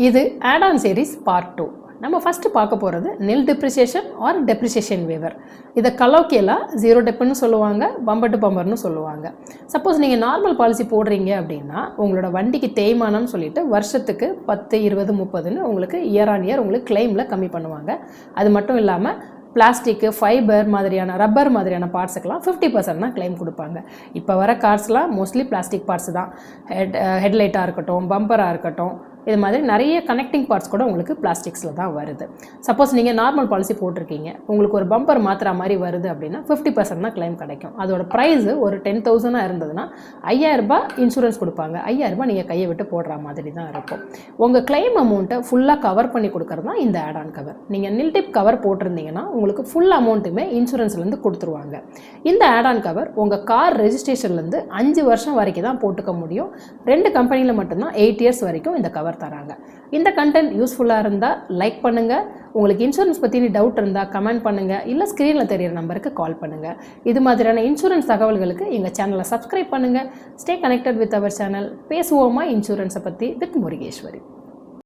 இது add-on series part 2. நம்ம first பார்க்க போகிறது நில் டிப்ரிசியேஷன் ஆர் டெப்ரிசியேஷன் வேவர். இதை கலோக்கியலாக ஜீரோ டெப்புன்னு சொல்லுவாங்க, பம்பர் டு பம்பர்னு சொல்லுவாங்க. சப்போஸ் நீங்கள் நார்மல் பாலிசி போடுறீங்க அப்படின்னா உங்களோட வண்டிக்கு தேய்மானம்னு சொல்லிட்டு வருஷத்துக்கு 10, 20, 30ன்னு உங்களுக்கு இயர் ஆன் இயர் உங்களுக்கு கிளைமில் கம்மி பண்ணுவாங்க. அது மட்டும் இல்லாமல் பிளாஸ்டிக்கு, ஃபைபர் மாதிரியான ரப்பர் மாதிரியான பார்ட்ஸுக்கெல்லாம் 50% தான் கிளைம் கொடுப்பாங்க. இப்போ வர கார்ஸ்லாம் மோஸ்ட்லி பிளாஸ்டிக் பார்ட்ஸ் தான். ஹெட்லைட்டாக இருக்கட்டும், பம்பராக இருக்கட்டும், இது மாதிரி நிறைய கனெக்டிங் பார்ட்ஸ் கூட உங்களுக்கு பிளாஸ்டிக்ஸில் தான் வருது. சப்போஸ் நீங்கள் நார்மல் பாலிசி போட்டிருக்கீங்க, உங்களுக்கு ஒரு பம்பர் மாத்திர மாதிரி வருது அப்படின்னா 50% தான் கிளைம் கிடைக்கும். அதோட ப்ரைஸு ஒரு 10,000 இருந்ததுன்னா 5,000 ரூபாய் இன்சூரன்ஸ் கொடுப்பாங்க. 5,000 ரூபாய் நீங்கள் கையை விட்டு போடுற மாதிரி தான் இருக்கும். உங்கள் கிளைம் அமௌண்ட்டை ஃபுல்லாக கவர் பண்ணி கொடுக்குறது தான் இந்த ஆட்-ஆன் கவர். நீங்கள் நில் டிப் கவர் போட்டிருந்தீங்கன்னா உங்களுக்கு ஃபுல் அமௌண்ட்டுமே இன்சூரன்ஸ்லேருந்து கொடுத்துருவாங்க. இந்த ஆட்-ஆன் கவர் உங்கள் கார் ரெஜிஸ்ட்ரேஷன்லேருந்து 5 வருஷம் வரைக்கும் தான் போட்டுக்க முடியும். 2 கம்பெனியில் மட்டும்தான் 8 இயர்ஸ் வரைக்கும் இந்த கவர் தராங்க. இந்த கண்டென்ட் யூஸ்ஃபுல்லாக இருந்தால் லைக் பண்ணுங்கள். உங்களுக்கு இன்சூரன்ஸ் பற்றி டவுட் இருந்தால் கமெண்ட் பண்ணுங்கள், இல்லை ஸ்க்ரீனில் தெரியிற நம்பருக்கு கால் பண்ணுங்கள். இது மாதிரியான இன்சூரன்ஸ் தகவல்களுக்கு எங்கள் சேனலை சப்ஸ்கிரைப் பண்ணுங்கள். Stay connected with our channel. பேசுவோமா இன்சூரன்ஸை பற்றி வித் முருகேஸ்வரி.